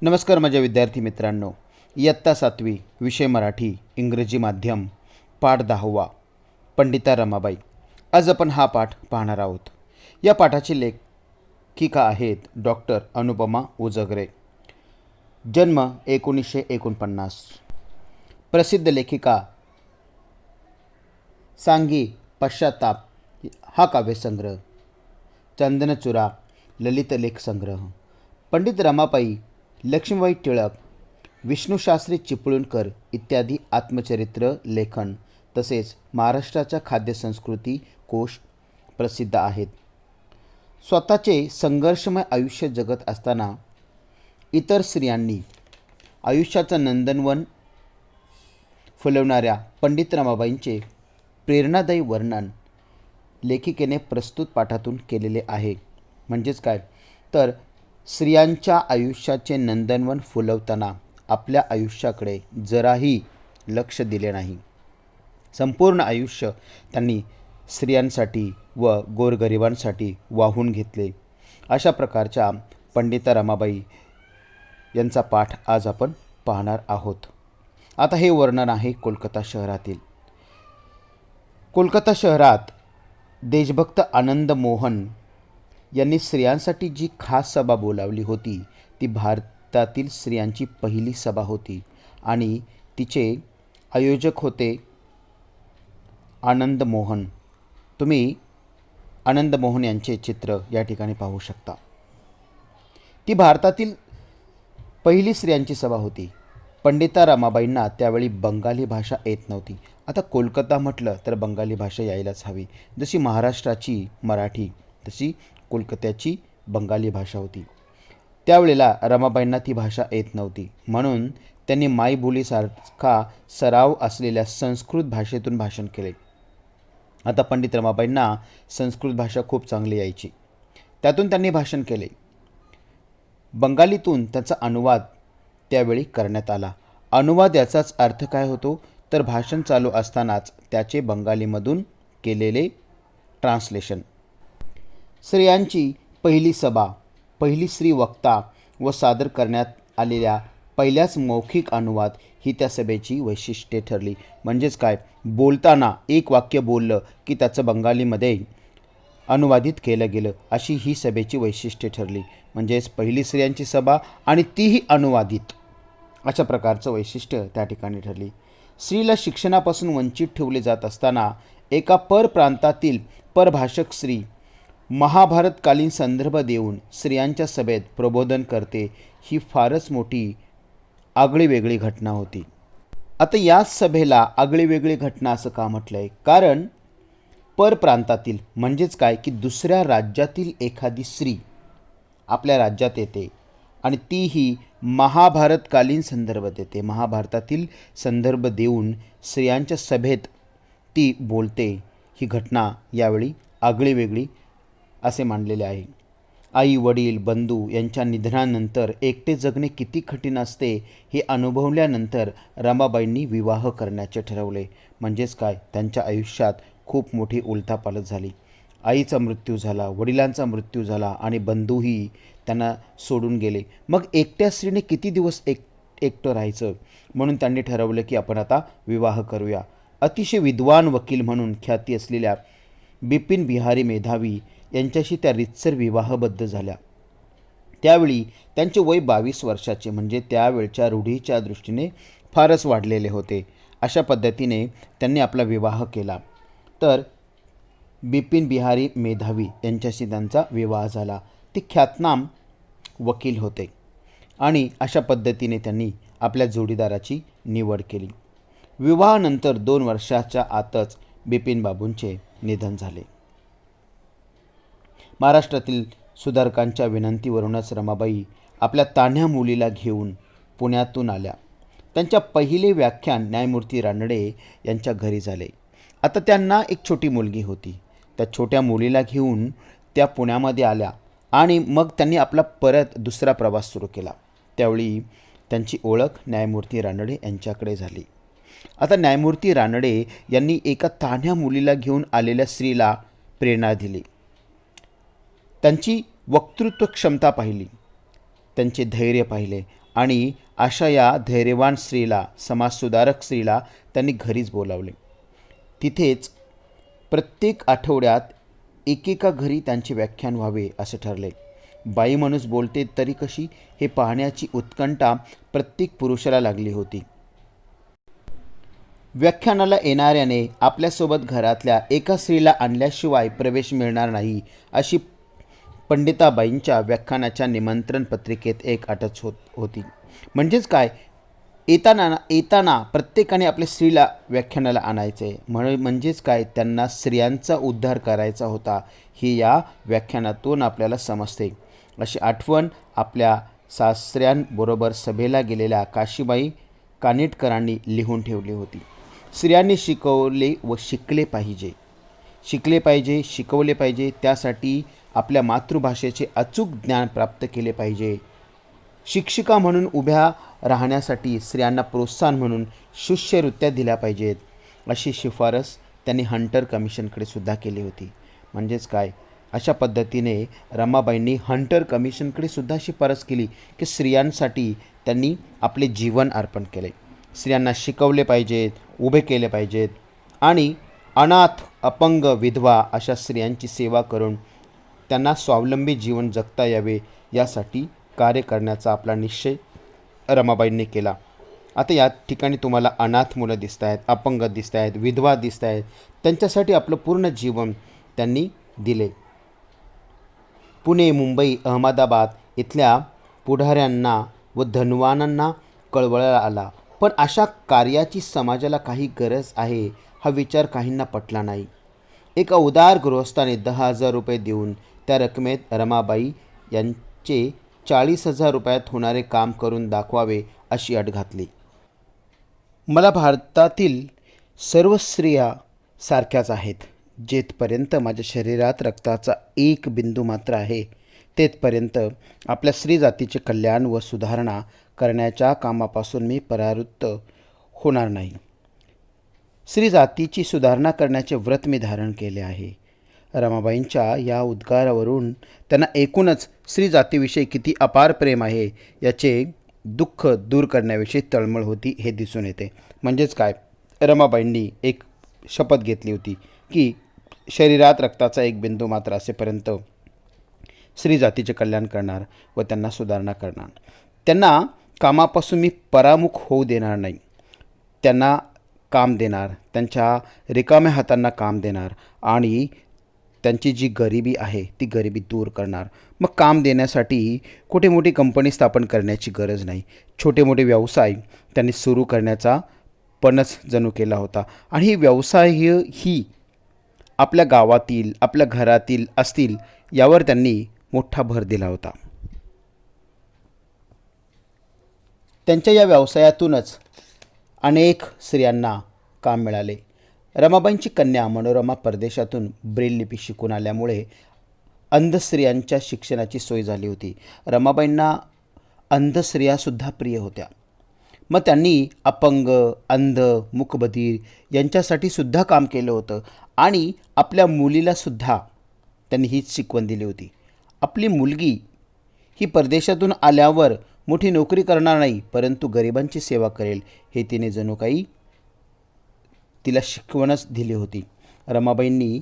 नमस्कार माझ्या विद्यार्थी मित्रांनो, इयत्ता 7वी विषय मराठी इंग्रजी माध्यम पाठ 10वा पंडिता रमाबाई. आज आपण हा पाठ पाहणार आहोत. या पाठाची लेखिका आहेत डॉक्टर अनुपमा उजगरे. जन्म 1949. प्रसिद्ध लेखिका. सांगी पश्चाताप हा काव्यसंग्रह, चंदनचुरा ललित लेख संग्रह. पंडित रमाबाई, लक्ष्मीबाई टिळक, विष्णुशास्त्री चिपळूणकर इत्यादी आत्मचरित्र लेखन तसेच महाराष्ट्राच्या खाद्यसंस्कृती कोश प्रसिद्ध आहेत. स्वतःचे संघर्षमय आयुष्य जगत असताना इतर स्त्रियांनी आयुष्याचं नंदनवन फुलवणाऱ्या पंडित रमाबाईंचे प्रेरणादायी वर्णन लेखिकेने प्रस्तुत पाठातून केलेले आहे. म्हणजेच काय तर स्त्रियांच्या आयुष्याचे नंदनवन फुलवताना आपल्या आयुष्याकडे जराही लक्ष दिले नाही. संपूर्ण आयुष्य त्यांनी स्त्रियांसाठी व गोरगरिबांसाठी वाहून घेतले. अशा प्रकारच्या पंडिता रमाबाई यांचा पाठ आज आपण पाहणार आहोत. आता हे वर्णन आहे कोलकाता शहरातील. कोलकाता शहरात देशभक्त आनंद मोहन यांनी स्त्रियांसाठी जी खास सभा बोलावली होती ती भारतातील स्त्रियांची पहिली सभा होती आणि तिचे आयोजक होते आनंद मोहन. तुम्ही आनंद मोहन यांचे चित्र या ठिकाणी पाहू शकता. ती भारतातील पहिली स्त्रियांची सभा होती. पंडिता रमाबाईंना त्यावेळी बंगाली भाषा येत नव्हती. आता कोलकाता म्हटलं तर बंगाली भाषा यायलाच हवी. जशी महाराष्ट्राची मराठी तशी कोलकात्याची बंगाली भाषा होती. त्यावेळेला रमाबाईंना ती भाषा येत नव्हती, म्हणून त्यांनी मायबोलीसारखा सराव असलेल्या संस्कृत भाषेतून भाषण केले. आता पंडित रमाबाईंना संस्कृत भाषा खूप चांगली यायची, त्यातून त्यांनी भाषण केले. बंगालीतून त्याचा अनुवाद त्यावेळी करण्यात आला. अनुवाद याचाच अर्थ काय होतो तर भाषण चालू असतानाच त्याचे बंगालीमधून केलेले ट्रान्सलेशन. स्त्रियांची पहिली सभा, पहिली स्त्री वक्ता व सादर करण्यात आलेल्या पहिल्याच मौखिक अनुवाद ही त्या सभेची वैशिष्ट्ये ठरली. म्हणजेच काय, बोलताना एक वाक्य बोललं की त्याचं बंगालीमध्ये अनुवादित केलं गेलं, अशी ही सभेची वैशिष्ट्ये ठरली. म्हणजेच पहिली स्त्रियांची सभा आणि तीही अनुवादित, अशा प्रकारचं वैशिष्ट्य त्या ठिकाणी ठरली. स्त्रीला शिक्षणापासून वंचित ठेवले जात असताना एका परप्रांतातील परभाषक स्त्री महाभारतकालीन संदर्भ देऊन स्त्रियांच्या सभेत प्रबोधन करते, ही फारच मोठी आगळीवेगळी घटना होती. आता याच सभेला आगळीवेगळी घटना असं का म्हटलं आहे? कारण परप्रांतातील म्हणजेच काय की दुसऱ्या राज्यातील एखादी स्त्री आपल्या राज्यात येते आणि तीही महाभारतकालीन संदर्भ देते. महाभारतातील संदर्भ देऊन स्त्रियांच्या सभेत ती बोलते. ही घटना यावेळी आगळीवेगळी असे मानलेले आहे. आई वडील बंधू यांच्या निधनानंतर एकटे जगणे किती कठीण असते हे अनुभवल्यानंतर रमाबाईंनी विवाह करण्याचे ठरवले. म्हणजेच काय, त्यांच्या आयुष्यात खूप मोठी उलथापालथ झाली. आईचा मृत्यू झाला, वडिलांचा मृत्यू झाला आणि बंधूही त्यांना सोडून गेले. मग एकट्या स्त्रीने किती दिवस एकटं राहायचं, म्हणून त्यांनी ठरवलं की आपण आता विवाह करूया. अतिशय विद्वान वकील म्हणून ख्याती असलेल्या बिपिन बिहारी मेधावी यांच्याशी त्या रीतसर विवाहबद्ध झाल्या. त्यावेळी त्यांचे वय 22 वर्षाचे, म्हणजे त्यावेळच्या रूढीच्या दृष्टीने फारच वाढलेले होते. अशा पद्धतीने त्यांनी आपला विवाह केला. तर बिपिन बिहारी मेधावी यांच्याशी त्यांचा विवाह झाला. ते ख्यातनाम वकील होते आणि अशा पद्धतीने त्यांनी आपल्या जोडीदाराची निवड केली. विवाहानंतर 2 वर्षाच्या आतच बिपिन बाबूंचे निधन झाले. महाराष्ट्रातील सुधारकांच्या विनंतीवरूनच रमाबाई आपल्या तान्ह्या मुलीला घेऊन पुण्यातून आल्या. त्यांच्या पहिले व्याख्यान न्यायमूर्ती रानडे यांच्या घरी झाले. आता त्यांना एक छोटी मुलगी होती. त्या छोट्या मुलीला घेऊन त्या पुण्यामध्ये आल्या आणि मग त्यांनी आपला परत दुसरा प्रवास सुरू केला. त्यावेळी त्यांची ओळख न्यायमूर्ती रानडे यांच्याकडे झाली. आता न्यायमूर्ती रानडे यांनी एका तान्ह्या मुलीला घेऊन आलेल्या स्त्रीला प्रेरणा दिली. त्यांची वक्तृत्व क्षमता पाहिली, त्यांचे धैर्य पाहिले आणि अशा या धैर्यवान स्त्रीला, समाजसुधारक स्त्रीला त्यांनी घरीच बोलावले. तिथेच प्रत्येक आठवड्यात एकेका घरी त्यांचे व्याख्यान व्हावे असे ठरले. बाई माणूस बोलते तरी कशी हे पाहण्याची उत्कंठा प्रत्येक पुरुषाला लागली होती. व्याख्यानाला येणाऱ्याने आपल्यासोबत घरातल्या एका स्त्रीला आणल्याशिवाय प्रवेश मिळणार नाही अशी पंडिताबाईंच्या व्याख्यानाच्या निमंत्रण पत्रिकेत एक अटच होती. म्हणजेच काय, येताना प्रत्येकाने आपल्या स्त्रीला व्याख्यानाला आणायचे. म्हणजेच काय, त्यांना स्त्रियांचा उद्धार करायचा होता हे या व्याख्यानातून आपल्याला समजते. अशी आठवण आपल्या सासऱ्यांबरोबर सभेला गेलेल्या काशीबाई कानिटकरांनी लिहून ठेवली होती. स्त्रियांनी शिकवले व शिकले पाहिजे, शिकवले पाहिजे. त्यासाठी आपल्या मातृभाषेचे अचूक ज्ञान प्राप्त केले पाहिजे. शिक्षिका म्हणून उभ्या राहण्यासाठी स्त्रियांना प्रोत्साहन म्हणून शिष्यवृत्त्या दिल्या पाहिजेत अशी शिफारस त्यांनी हंटर कमिशनकडे सुद्धा केली होती. म्हणजेच काय, अशा पद्धतीने रमाबाईंनी हंटर कमिशनकडे सुद्धा शिफारस केली की स्त्रियांसाठी त्यांनी आपले जीवन अर्पण केले. स्त्रियांना शिकवले पाहिजेत, उभे केले पाहिजेत आणि अनाथ, अपंग, विधवा अशा स्त्रियांची सेवा करून त्यांना स्वावलंबी जीवन जगता यावे यासाठी कार्य करण्याचा आपला निश्चय रमाबाईंनी केला. आता या ठिकाणी तुम्हाला अनाथ मुलं दिसत आहेत, अपंग दिसत आहेत, विधवा दिसत आहेत. त्यांच्यासाठी आपलं पूर्ण जीवन त्यांनी दिले. पुणे, मुंबई, अहमदाबाद इथल्या पुढाऱ्यांना व धनवानांना कळवळा आला. पण अशा कार्याची समाजाला काही गरज आहे हा विचार काहींना पटला नाही. एका उदार गृहस्थाने 10,000 रुपये देऊन त्या रकमेत रमाबाई यांचे 40,000 रुपयात होणारे काम करून दाखवावे अशी अट घातली. मला भारतातील सर्व स्त्रिया सारख्याच आहेत. जेथपर्यंत माझ्या शरीरात रक्ताचा एक बिंदू मात्र आहे तेथपर्यंत आपल्या स्त्री जातीचे कल्याण व सुधारणा करण्याच्या कामापासून मी परावृत्त होणार नाही. स्त्री जातीची सुधारणा करण्याचे व्रत मी धारण केले आहे. रमाबाईंच्या या उद्गारावरून त्यांना एकूणच स्त्री जातीविषयी किती अपार प्रेम आहे याचे दुःख दूर करण्याविषयी तळमळ होती हे दिसून येते. म्हणजेच काय, रमाबाईंनी एक शपथ घेतली होती की शरीरात रक्ताचा एक बिंदू मात्र असेपर्यंत स्त्री जातीचे कल्याण करणार व त्यांना सुधारणा करणार. त्यांना कामापासून मी परामुख होऊ देणार नाही. त्यांना काम देणार, त्यांच्या रिकाम्या हातांना काम देणार आणि त्यांची जी गरिबी आहे ती गरिबी दूर करणार. मग काम देण्यासाठी कुठे मोठी कंपनी स्थापन करण्याची गरज नाही. छोटे मोठे व्यवसाय त्यांनी सुरू करण्याचा पणच जणू केला होता. आणि ही व्यवसाय ही आपल्या गावातील, आपल्या घरातील असतील यावर त्यांनी मोठा भर दिला होता. त्यांच्या या व्यवसायातूनच अनेक स्त्रियांना काम मिळाले. रमाबाईंची कन्या मनोरमा परदेशातून ब्रेल लिपी शिकून आल्यामुळे अंध स्त्रियांच्या शिक्षणाची सोय झाली होती. रमाबाईंना अंध स्त्रियासुद्धा प्रिय होत्या. मग त्यांनी अपंग, अंध, मूकबधीर यांच्यासाठी सुद्धा काम केलं होतं आणि आपल्या मुलीलासुद्धा त्यांनी हीच शिकवण दिली होती. आपली मुलगी ही परदेशातून आल्यावर मोठी नोकरी करणार नाही, परंतु गरिबांची सेवा करेल हे तिने जणू काही तिला शिकवणच दिली होती. रमाबाईंनी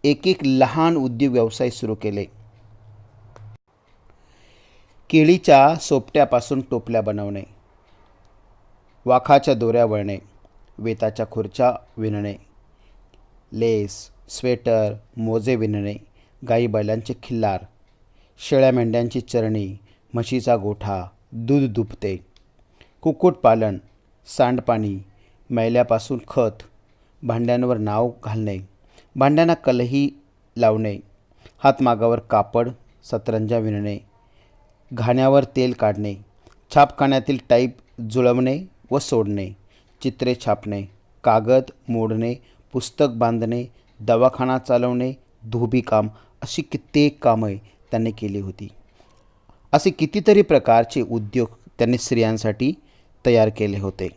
एक लहान उद्योग व्यवसाय सुरू केले. केळीच्या सोपट्यापासून टोपल्या बनवणे, वाखाच्या दोऱ्या वळणे, वेताच्या खुर्च्या विणणे, लेस, स्वेटर, मोजे विणणे, गाई बैलांचे खिल्लार, शेळ्या मेंढ्यांची चरणी, म्हशीचा गोठा, दूध दुभते, कुक्कुटपालन, सांडपाणी, मैल्यापासून खत, भांड्यांवर नाव घालणे, भांड्यांना कलही लावणे, हातमागावर कापड, सतरंजा विणणे, घाण्यावर तेल काढणे, छापखान्यातील टाईप जुळवणे व सोडणे, चित्रे छापणे, कागद मोडणे, पुस्तक बांधणे, दवाखाना चालवणे, धोबीकाम अशी कित्येक कामे त्यांनी केली होती. असे कितीतरी प्रकारचे उद्योग त्यांनी स्त्रियांसाठी तयार केले होते.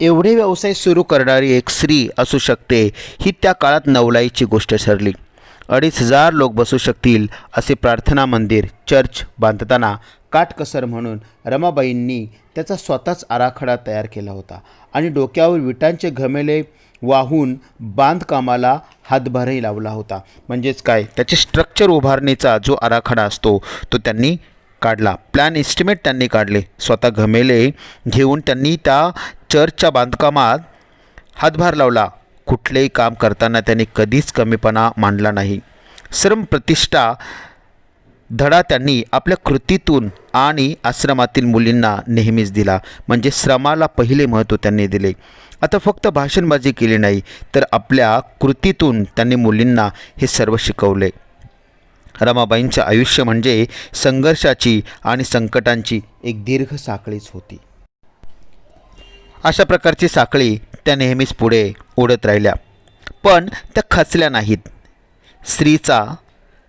एवढे व्यवसाय सुरू करणारी एक स्त्री असू शकते ही त्या काळात नवलाईची गोष्ट ठरली. 2,500 लोक बसू शकतील असे प्रार्थना मंदिर चर्च बांधताना काटकसर म्हणून रमाबाईंनी त्याचा स्वतःच आराखडा तयार केला होता आणि डोक्यावर विटांचे घमेले वाहून बांधकामाला हातभारही लावला होता. म्हणजेच काय, त्याचे स्ट्रक्चर उभारणीचा जो आराखडा असतो तो त्यांनी काढला. प्लॅन एस्टिमेट त्यांनी काढले. स्वतः घमेले घेऊन त्यांनी त्या चर्चच्या बांधकामात हातभार लावला. कुठलेही काम करताना त्यांनी कधीच कमीपणा मानला नाही. श्रम प्रतिष्ठा धडा त्यांनी आपल्या कृतीतून आणि आश्रमातील मुलींना नेहमीच दिला. म्हणजे श्रमाला पहिले महत्त्व त्यांनी दिले. आता फक्त भाषणबाजी केली नाही, तर आपल्या कृतीतून त्यांनी मुलींना हे सर्व शिकवले. रमाबाईंचे आयुष्य म्हणजे संघर्षाची आणि संकटांची एक दीर्घ साखळीच होती. अशा प्रकारची साखळी त्या नेहमीच पुढे ओढत राहिल्या, पण त्या खचल्या नाहीत. स्त्रीचा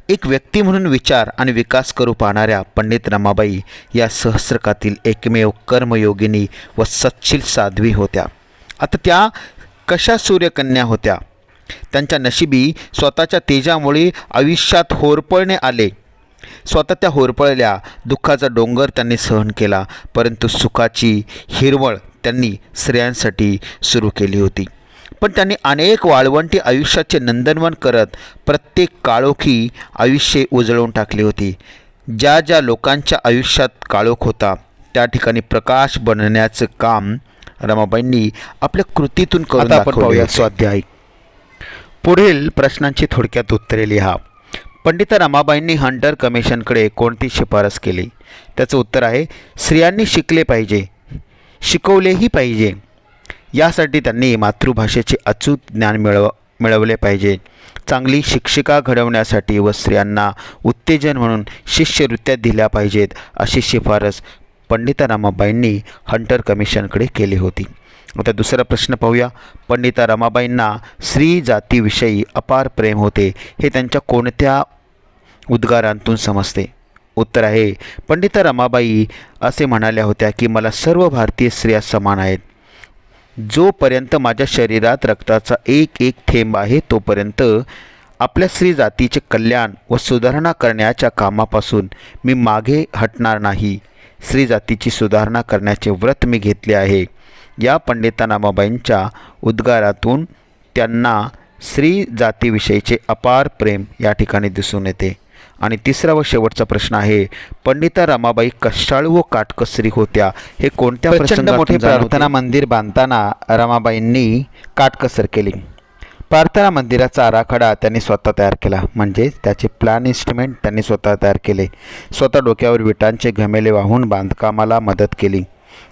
एक व्यक्ती म्हणून विचार आणि विकास करू पाहणाऱ्या पंडित रमाबाई या सहस्त्रकातील एकमेव कर्मयोगिनी व सच्शील साध्वी होत्या. आता त्या कशा सूर्यकन्या होत्या. त्यांच्या नशिबी स्वतःच्या तेजामुळे आयुष्यात होरपळणे आले. स्वतः त्या होरपळल्या. दुःखाचा डोंगर त्यांनी सहन केला, परंतु सुखाची हिरवळ त्यांनी स्त्रियांसाठी सुरू केली होती. पण त्यांनी अनेक वाळवंटी आयुष्याचे नंदनवन करत प्रत्येक काळोखी आयुष्ये उजळून टाकली होती. ज्या ज्या लोकांच्या आयुष्यात काळोख होता त्या ठिकाणी प्रकाश बनण्याचं काम रमाबाईंनी आपल्या कृतीतून करून दाखवले. स्वाध्याय. पुढील प्रश्नांची थोडक्यात उत्तरे लिहा. पंडिता रमाबाईंनी हंटर कमिशनकडे कोणती शिफारस केली? त्याचं उत्तर आहे, स्त्रियांनी शिकले पाहिजे, शिकवलेही पाहिजे. यासाठी त्यांनी मातृभाषेचे अचूक ज्ञान मिळवले पाहिजे. चांगली शिक्षिका घडवण्यासाठी व स्त्रियांना उत्तेजन म्हणून शिष्यवृत्त्या दिल्या पाहिजेत अशी शिफारस पंडिता रमाबाईंनी हंटर कमिशनकडे केली होती. आता दुसरा प्रश्न पाहूया. पंडिता रमाबाईंना स्त्री जातीविषयी अपार प्रेम होते हे त्यांच्या कोणत्या उद्गारांतून समजते? उत्तर आहे, पंडिता रमाबाई असे म्हणाल्या होत्या की मला सर्व भारतीय स्त्रिया समान आहेत. जोपर्यंत माझ्या शरीरात रक्ताचा एक एक थेंब आहे तोपर्यंत आपल्या स्त्री जातीचे कल्याण व सुधारणा करण्याच्या कामापासून मी मागे हटणार नाही. स्त्री जातीची सुधारणा करण्याचे व्रत मी घेतले आहे. या पंडिता रमाबाईंच्या उद्गारातून त्यांना स्त्री जातीविषयीचे अपार प्रेम या ठिकाणी दिसून येते. आणि तिसरा व शेवटचा प्रश्न आहे, पंडिता रमाबाई कष्टाळू व काटकसरी होत्या हे कोणत्या प्रचंड मोठे प्रार्थना मंदिर बांधताना रमाबाईंनी काटकसर केली. प्रार्थना मंदिराचा आराखडा त्यांनी स्वतः तयार केला. म्हणजे त्याचे प्लॅन इन्स्ट्रुमेंट त्यांनी स्वतः तयार केले. स्वतः डोक्यावर विटांचे घमेले वाहून बांधकामाला मदत केली.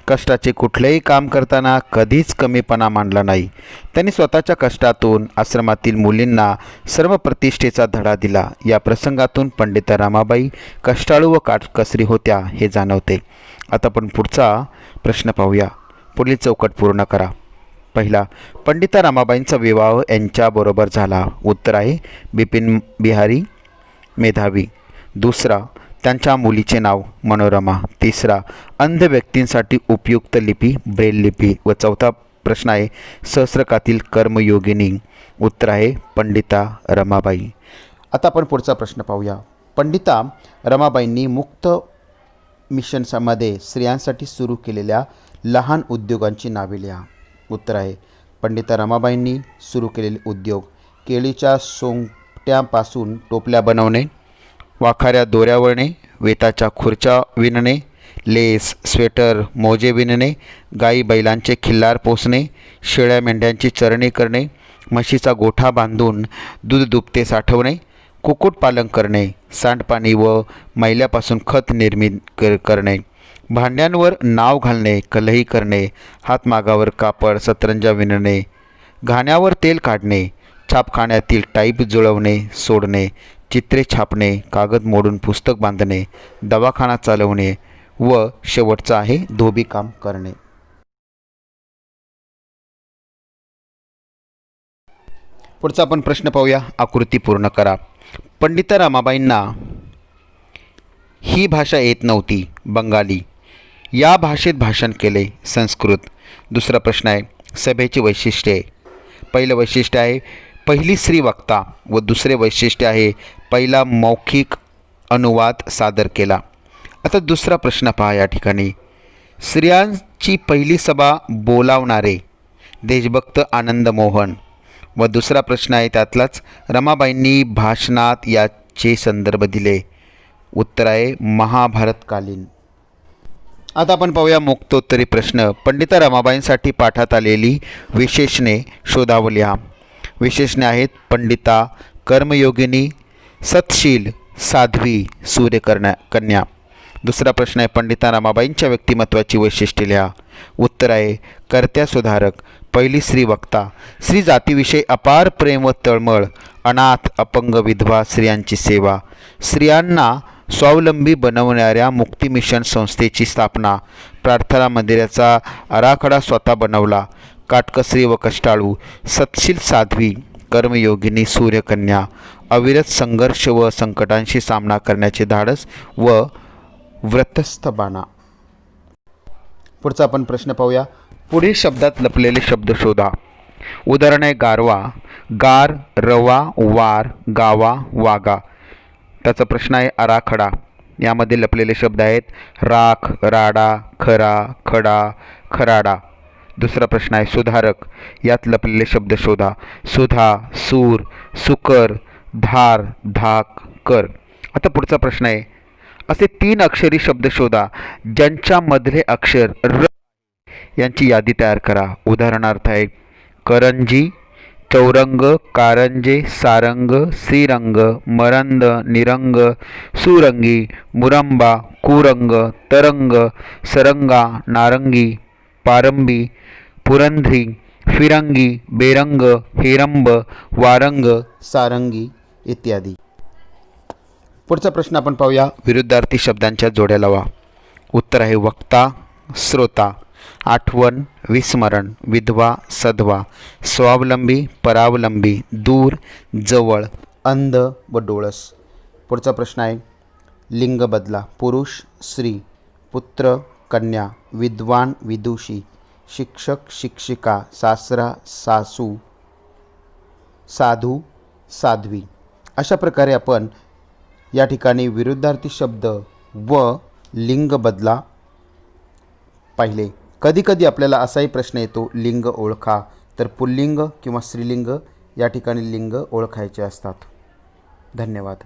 कष्टाचे कुठलेही काम करताना कधीच कमीपणा मानला नाही. त्यांनी स्वतःच्या कष्टातून आश्रमातील मुलींना श्रमप्रतिष्ठेचा धडा दिला. या प्रसंगातून पंडिता रमाबाई कष्टाळू व काटकसरी होत्या हे जाणवते. आता आपण पुढचा प्रश्न पाहूया. पुढील चौकट पूर्ण करा. पहिला, पंडिता रमाबाईंचा विवाह यांच्याबरोबर झाला. उत्तर आहे बिपिन बिहारी मेधावी. दुसरा, त्यांच्या मुलीचे नाव मनोरमा. तिसरा, अंध व्यक्तींसाठी उपयुक्त लिपी ब्रेल लिपी. व चौथा प्रश्न आहे सहस्त्रकातील कर्मयोगिनी. उत्तर आहे पंडिता रमाबाई. आता आपण पुढचा प्रश्न पाहूया. पंडिता रमाबाईंनी मुक्त मिशनमध्ये स्त्रियांसाठी सुरू केलेल्या लहान उद्योगांची नावे लिहा. उत्तर आहे पंडिता रमाबाईंनी सुरू केलेले उद्योग: केळीच्या सोंगट्यापासून टोपल्या बनवणे, वाखाऱ्या दोऱ्या वळणे, वेताच्या खुर्च्या विणणे, लेस, स्वेटर, मोजे विणणे, गाई बैलांचे खिल्लार पोसणे, शेळ्या मेंढ्यांची चरणी करणे, म्हशीचा गोठा बांधून दूध दुभते साठवणे, कुक्कुटपालन करणे, सांडपाणी व मैल्यापासून खत निर्मित करणे, भांड्यांवर नाव घालणे, कलही करणे, हातमागावर कापड सतरंजा विणणे, घाण्यावर तेल काढणे, छापखान्यातील टाईप जुळवणे सोडणे, चित्रे छापणे, कागद मोडून पुस्तक बांधणे, दवाखाना चालवणे व शेवटचा आहे धोबी काम करणे. पुढचा आपण प्रश्न पाहूया. आकृती पूर्ण करा. पंडिता रमाबाईंना ही भाषा येत नव्हती, बंगाली. या भाषेत भाषण केले, संस्कृत. दुसरा प्रश्न आहे सभेची वैशिष्ट्ये. पहिलं वैशिष्ट्य आहे पहिली स्त्री वक्ता व दुसरे वैशिष्ट्य आहे पहिला मौखिक अनुवाद सादर केला. आता दुसरा प्रश्न पहा या ठिकाणी. स्त्रियांची पहिली सभा बोलावणारे देशभक्त आनंद मोहन व दुसरा प्रश्न आहे त्यातलाच रमाबाईंनी भाषणात याचे संदर्भ दिले. उत्तर आहे महाभारतकालीन. आता आपण पाहूया मुक्तोत्तरी प्रश्न. पंडिता रमाबाईंसाठी पाठात आलेली विशेषणे शोधावं लिहा. विशेषणे आहेत पंडिता, कर्मयोगिनी, सत्शील, साध्वी, सूर्यकन्या. दुसरा प्रश्न आहे पंडिता रमाबाईंच्या व्यक्तिमत्वाची वैशिष्ट्ये लिहा. उत्तर आहे कर्त्या सुधारक, पहिली स्त्री वक्ता, स्त्री जातीविषयी अपार प्रेम व तळमळ, अनाथ अपंग विधवा स्त्रियांची सेवा, स्त्रियांना स्वावलंबी बनवणाऱ्या मुक्ती मिशन संस्थेची स्थापना, प्रार्थना मंदिराचा आराखडा स्वतः बनवला, काटकसरी व कष्टाळू, सत्शील साध्वी, कर्मयोगिनी, सूर्यकन्या, अविरत संघर्ष व संकटांशी सामना करण्याचे धाडस व व्रतस्थ बाणा. पुढचा आपण प्रश्न पाहूया. पुढील शब्दात लपलेले शब्द शोधा. उदाहरण आहे गारवा, गार, रवा, वार, गावा, वागा. त्याचा प्रश्न आहे आराखडा. यामध्ये लपलेले शब्द आहेत राख, राडा, खरा, खडा, खराडा. दुसरा प्रश्न आहे सुधारक. यात लपलेले शब्द शोधा. सुधा, सूर, सुकर, धार, धाक, कर. आता पुढचा प्रश्न आहे असे 3 अक्षरी शब्द शोधा ज्यांच्यामधले अक्षर र यांची यादी तयार करा. उदाहरणार्थ आहे करंजी, चौरंग, कारंजे, सारंग, श्रीरंग, मरंद, निरंग, सुरंगी, मुरंबा, कुरंग, तरंग, सरंगा, नारंगी, पारंबी, पुरंधरी, फिरंगी, बेरंग, हेरंब, वारंग, सारंगी इत्यादी. पुढचा प्रश्न आपण पाहूया. विरुद्धार्थी शब्दांच्या जोड्या लावा. उत्तर आहे वक्ता, श्रोता, आठवण, विस्मरण, विधवा, सधवा, स्वावलंबी, परावलंबी, दूर, जवळ, अंध व डोळस. पुढचा प्रश्न आहे लिंग बदला. पुरुष, स्त्री, पुत्र, कन्या, विद्वान, विदुषी, शिक्षक, शिक्षिका, सासरा, सासू, साधू, साध्वी. अशा प्रकारे आपण या ठिकाणी विरुद्धार्थी शब्द व लिंग बदला पाहिले. कधीकधी आपल्याला असाही प्रश्न येतो लिंग ओळखा, तर पुल्लिंग किंवा स्त्रीलिंग या ठिकाणी लिंग ओळखायचे असतात. धन्यवाद.